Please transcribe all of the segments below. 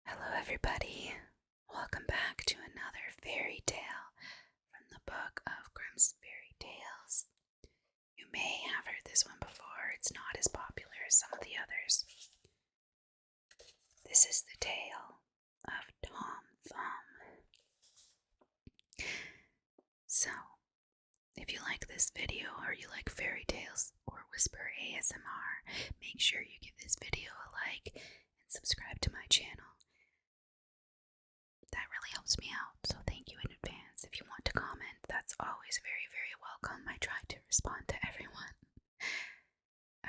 Hello, everybody. Welcome back to another fairy tale from the Book of Grimm's Fairy Tales. You may have heard this one before, it's not as popular as some of the others. This is the tale of Tom Thumb. So, if you like this video or you like fairy tales or whisper ASMR, make sure you give this video a like and subscribe to my channel. That really helps me out, so thank you in advance. If you want to comment, that's always very, very welcome. I try to respond to everyone.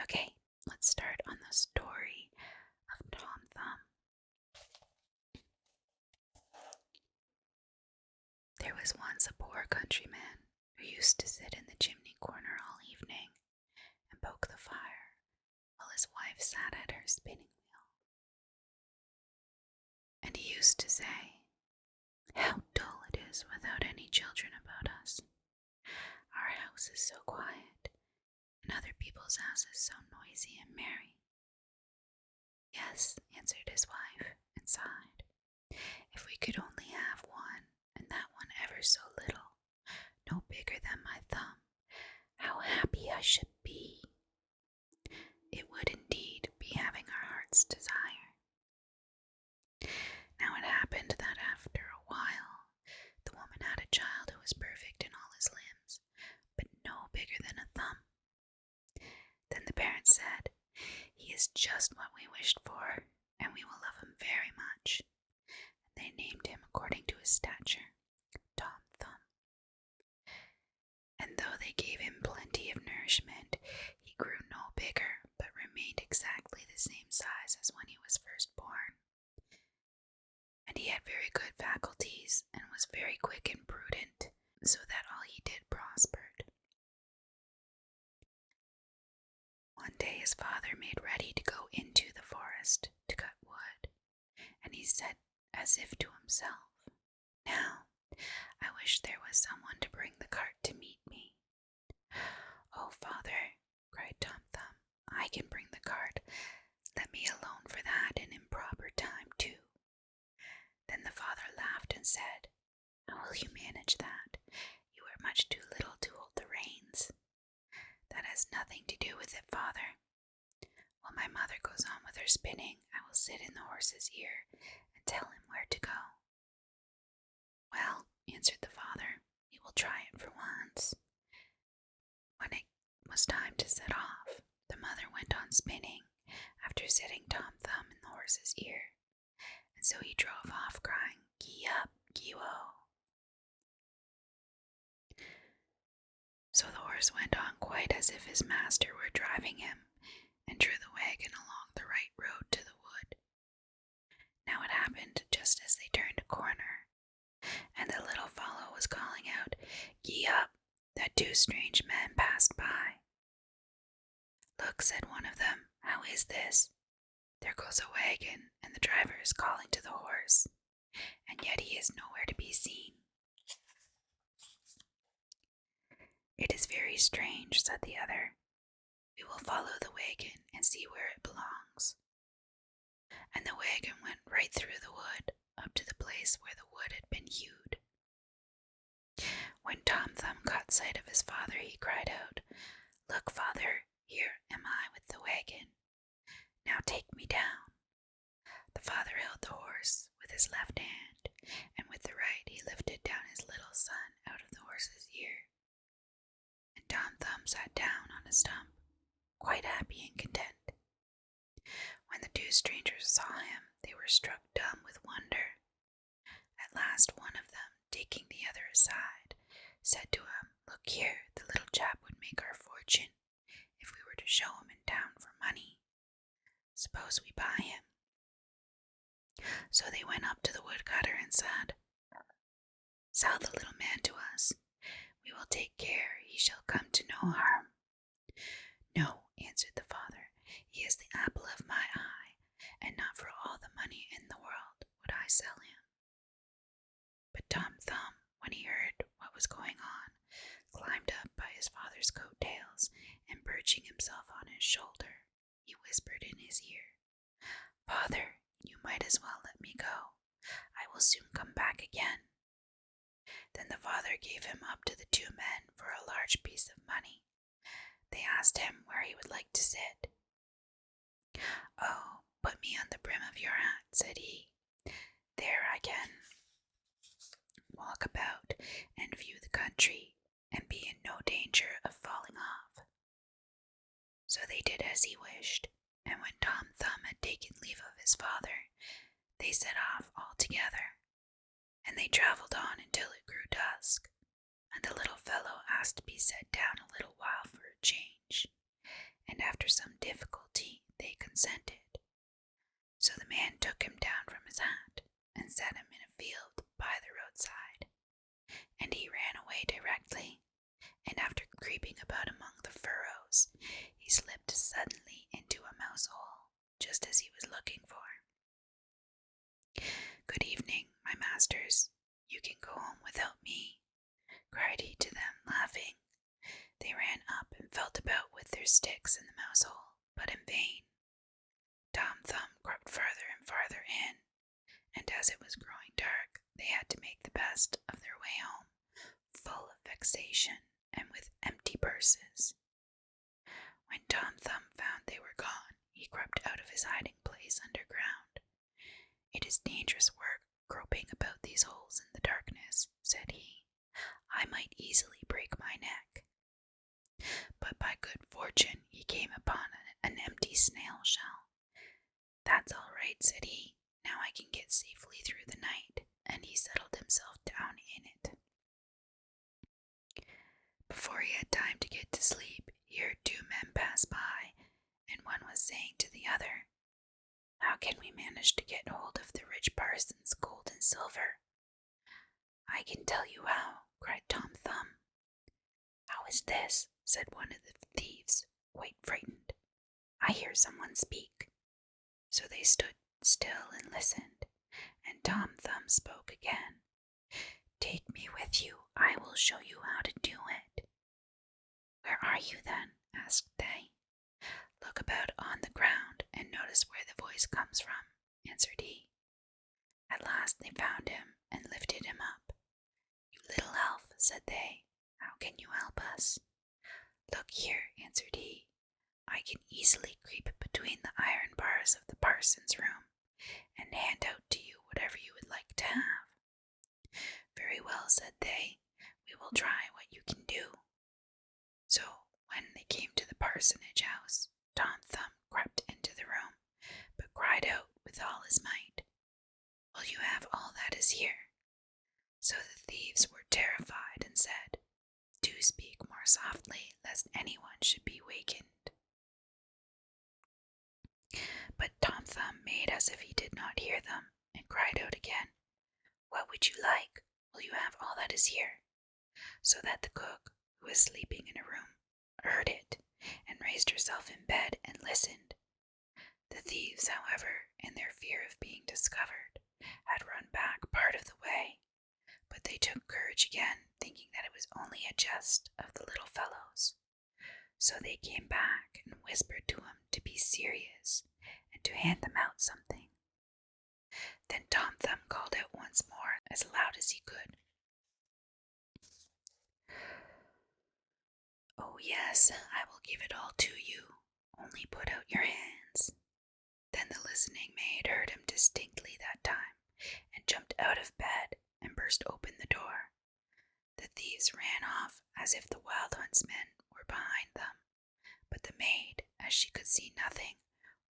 Okay, let's start on the story of Tom Thumb. There was once a poor countryman who used to sit in the chimney corner all evening and poke the fire while his wife sat at her spinning wheel. And he used to say, "How dull it is without any children about us. Our house is so quiet, and other people's houses so noisy and merry." "Yes," answered his wife, and sighed. "If we could only have one, and that one ever so little, no bigger than my thumb, how happy I should be." It would indeed be having our heart's desire. Now it happened that after a while, the woman had a child who was perfect in all his limbs, but no bigger than a thumb. Then the parents said, "He is just what we wished for, and we will love him very much." And they named him according to his stature, Tom Thumb. And though they gave him plenty of nourishment, he grew no bigger, but remained exactly the same size as when he was first born. And he had very good faculties, and was very quick and prudent, so that all he did prospered. One day his father made ready to go into the forest to cut wood, and he said as if to himself, "Now, I wish there was someone to bring the cart to meet me." "Oh, father," cried Tom Thumb, "I can bring the cart. Let me alone for that, and in proper time too." Then the father laughed and said, "How will you manage that? You are much too little to hold the reins." "That has nothing to do with it, father. While my mother goes on with her spinning, I will sit in the horse's ear and tell him where to go." "Well," answered the father, "we will try it for once." When it was time to set off, the mother went on spinning, after sitting Tom Thumb in the horse's ear, and so he drove off crying, "Gee up, gee woe." So the horse went on quite as if his master were driving him, and drew the wagon along the right road to the wood. Now it happened just as they turned a corner, and the little fellow was calling out, "Gee up," that two strange men passed by. "Look," said one of them, "how is this? There goes a wagon, and the driver is calling to the horse, and yet he is nowhere to be seen." "It is very strange," said the other. "We will follow the wagon and see where it belongs." And the wagon went right through the wood, up to the place where the wood had been hewed. When Tom Thumb caught sight of his father, he cried out, "Look, father, here am I with the wagon. Now take me down." The father held the horse with his left hand, and with the right he lifted down his little son out of the horse's ear. And Tom Thumb sat down on a stump, quite happy and content. When the two strangers saw him, they were struck dumb with wonder. At last one of them, taking the other aside, said to him, "Look here, the little chap would make our fortune if we were to show him in town for money. Suppose we buy him?" So they went up to the woodcutter and said, "Sell the little man to us. We will take care he shall come to no harm." "No," answered the father, "he is the apple of my eye, and not for all the money in the world would I sell him." But Tom Thumb, when he heard what was going on, climbed up by his father's coat tails, and perching himself on his shoulder, he whispered in his ear, "Father, you might as well let me go. I will soon come back again." Then the father gave him up to the two men for a large piece of money. They asked him where he would like to sit. "Oh, put me on the brim of your hat," said he. "There I can walk about and view the country and be in no danger of falling off." So they did as he wished, and when Tom Thumb had taken leave of his father, they set off all together, and they travelled on until it grew dusk, and the little fellow asked to be set down a little while for a change, and after some difficulty they consented. So the man took him down from his hat and set him in a field by the roadside, and he ran away directly, and after creeping about among the furrows, he slipped suddenly into a mouse hole, just as he was looking for. "Good evening, my masters. You can go home without me," cried he to them, laughing. They ran up and felt about with their sticks in the mouse hole, but in vain. Tom Thumb crept farther and farther in, and as it was growing dark, they had to make the best of their way home, full of vexation and with empty purses. When Tom Thumb found they were gone, he crept out of his hiding place underground. "It is dangerous work groping about these holes in the darkness," said he. "I might easily break my neck." But by good fortune he came upon an empty snail shell. "That's all right," said he. "Now I can get safely through the night," and he settled himself down in it. Before he had time to get to sleep, he heard two men pass by, and one was saying to the other, "How can we manage to get hold of the rich parson's gold and silver?" "I can tell you how," cried Tom Thumb. "How is this?" said one of the thieves, quite frightened. "I hear someone speak." So they stood still and listened, and Tom Thumb spoke again. "Take me with you. I will show you how to do it." "Where are you then?" asked they. "Look about on the ground and notice where the voice comes from," answered he. At last they found him and lifted him up. "You little elf," said they, "how can you help us?" "Look here," answered he. "I can easily creep between the iron bars of the parson's room and hand out to you whatever you would like to have." "Very well," said they, "we will try what you can do." So when they came to the parsonage house, Tom Thumb crept into the room, but cried out with all his might, "Will you have all that is here?" So the thieves were terrified and said, "Do speak more softly, lest anyone should be wakened." But Tom Thumb made as if he did not hear them, and cried out again, "What would you like? Will you have all that is here?" So that the cook, who was sleeping in a room, heard it, and raised herself in bed and listened. The thieves, however, in their fear of being discovered, had run back part of the way, but they took courage again, thinking that it was only a jest of the little fellow's. So they came back and whispered to him to be serious and to hand them out something. Then Tom Thumb called out once more as loud as he could, "Oh yes, I will give it all to you. Only put out your hands." Then the listening maid heard him distinctly that time, and jumped out of bed and burst open the door. The thieves ran off as if the wild huntsmen were behind them, but the maid, as she could see nothing,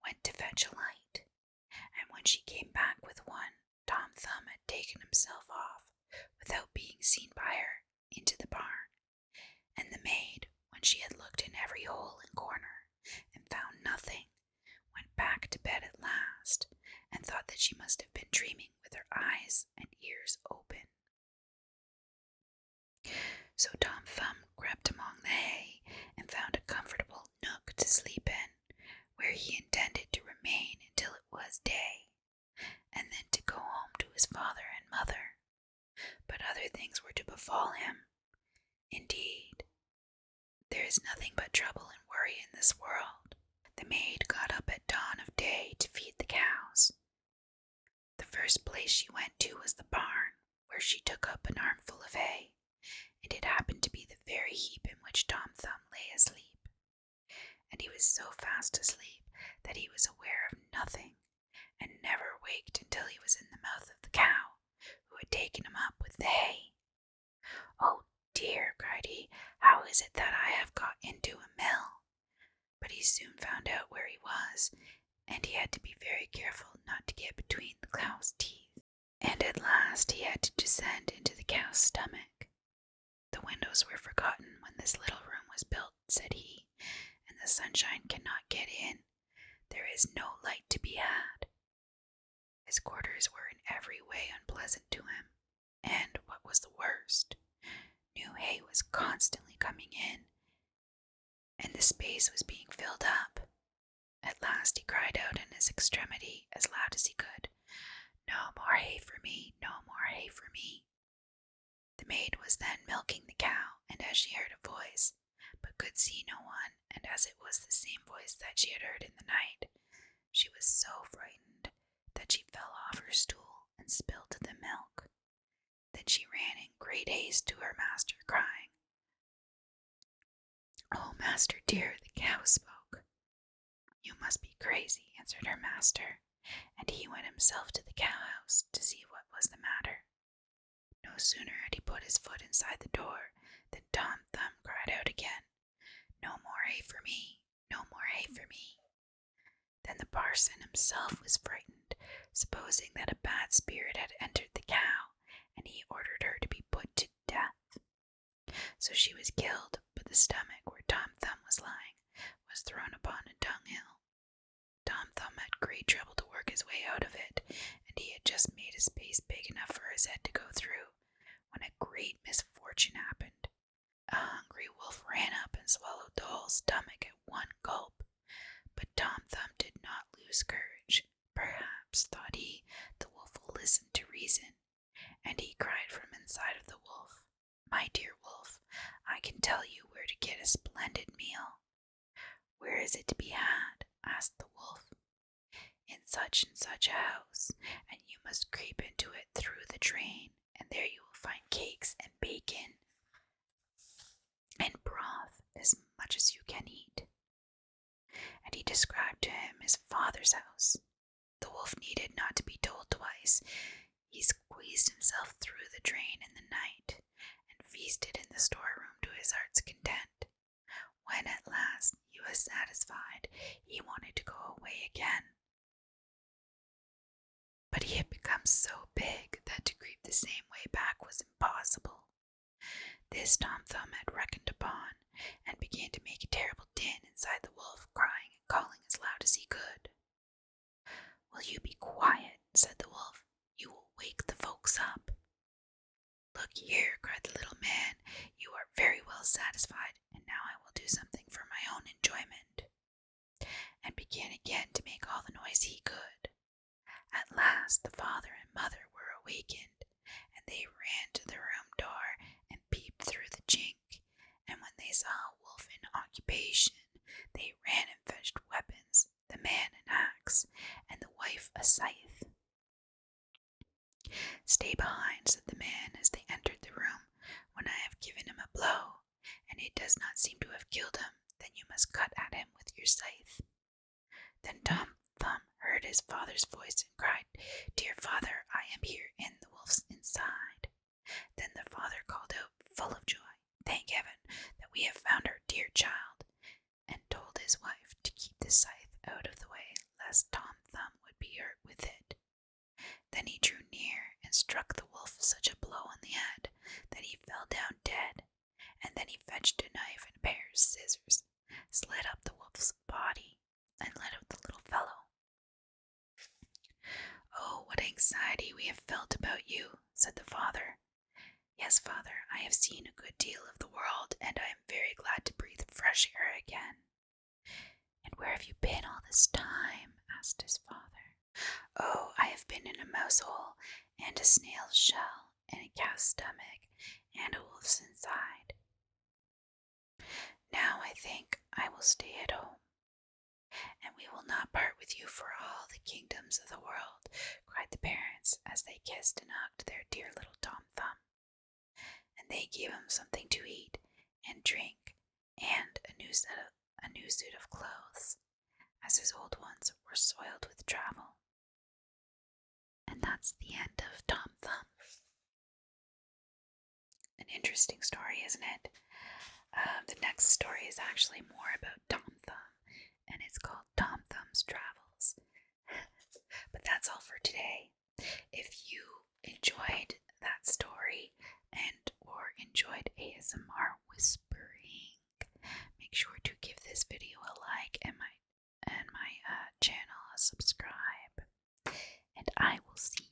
went to fetch a light, and when she came back with one, Tom Thumb had taken himself off, without being seen by her, into the barn, and the maid, when she had looked in every hole and corner, and found nothing, went back to bed at last, and thought that she must have been dreaming with her eyes and ears open. So Tom Thumb crept among the hay, and found a comfortable nook to sleep in, where he intended to remain until it was day, and then to go home to his father and mother. But other things were to befall him. Indeed, there is nothing but trouble and worry in this world. The maid got up at dawn of day to feed the cows, first place she went to was the barn, where she took up an armful of hay, and it happened to be the very heap in which Tom Thumb lay asleep. And he was so fast asleep that he was aware of nothing, and never waked until he was in the mouth of the cow, who had taken him up with the hay. "Oh dear," cried he, "how is it that I have got into a mill?" But he soon found out where he was, and he had to be very careful not to get between the cow's teeth. And at last he had to descend into the cow's stomach. "The windows were forgotten when this little room was built," said he, "and the sunshine cannot get in. There is no light to be had." His quarters were in every way unpleasant to him, and, what was the worst, new hay was constantly coming in, and the space was being filled up. At last he cried out in his extremity, as loud as he could, "No more hay for me, no more hay for me." The maid was then milking the cow, and as she heard a voice, but could see no one, and as it was the same voice that she had heard in the night, she was so frightened that she fell off her stool and spilled the milk. Then she ran in great haste to her master, crying, "Oh, master dear, the cow spoke." "You must be crazy," answered her master, and he went himself to the cow-house to see what was the matter. No sooner had he put his foot inside the door than Tom Thumb cried out again, "No more hay for me, no more hay for me." Then the parson himself was frightened, supposing that a bad spirit had entered the cow, and he ordered her to be put to death. So she was killed, but the stomach where Tom Thumb was lying was thrown upon a dunghill. Tom Thumb had great trouble to work his way out of it, and he had just made a space big enough for his head to go through, when a great misfortune happened. A hungry wolf ran up and swallowed the whole stomach at one gulp. But Tom Thumb did not lose courage. "Perhaps," thought he, "the wolf will listen to reason." And he cried from inside of the wolf, "My dear wolf, I can tell you where to get a splendid meal." "Where is it to be had?" asked the wolf. "In such and such a house, and you must creep into it through the drain, and there you will find cakes and bacon and broth, as much as you can eat." And he described to him his father's house. The wolf needed not to be told twice. He squeezed himself through the drain in the night, and feasted in the storeroom to his heart's content. When at last he was satisfied, he wanted to go away again. But he had become so big that to creep the same way back was impossible. This Tom Thumb had reckoned upon, and began to make a terrible din inside the wolf, crying and calling as loud as he could. "Will you be quiet?" said the wolf. "You will wake the folks up." "Look here," cried the little man, "you are very well satisfied, and now I will do something for my own enjoyment," and began again to make all the noise he could. At last the father and mother were awakened, and they ran to the room door and peeped through the chink, and when they saw a wolf in occupation, they ran and fetched weapons, the man an axe, and the wife a scythe. "Stay behind," said the man as they entered the room. "When I have given him a blow, and it does not seem to have killed him, then you must cut at him with your scythe." Then Tom Thumb heard his father's voice and cried, "Dear father, I am here in the wolf's inside." Then the father called out, full of joy, "Thank heaven that we have found our dear child," and told his wife to keep the scythe out of the way, lest Tom Thumb would be hurt with it. Then he drew near and struck the wolf such a blow on the head that he fell down dead, and then he fetched a knife and a pair of scissors, slit up the wolf's body, and let out the little fellow. "Oh, what anxiety we have felt about you," said the father. "Yes, father, I have seen a good deal of the world, and I am very glad to breathe fresh air again." "And where have you been all this time?" asked his father. "Oh, I have been in a mouse hole, and a snail's shell, and a cow's stomach, and a wolf's inside. Now I think I will stay at home." "And we will not part with you for all the kingdoms of the world," cried the parents as they kissed and hugged their dear little Tom Thumb. And they gave him something to eat and drink and a new suit of clothes, as his old ones were soiled with travel. And that's the end of Tom Thumb. An interesting story, isn't it? The next story is actually more about Tom Thumb, and it's called Tom Thumb's Travels. But that's all for today. If you enjoyed that story and or enjoyed ASMR whispering, make sure to give this video a like and my channel a subscribe. And I will see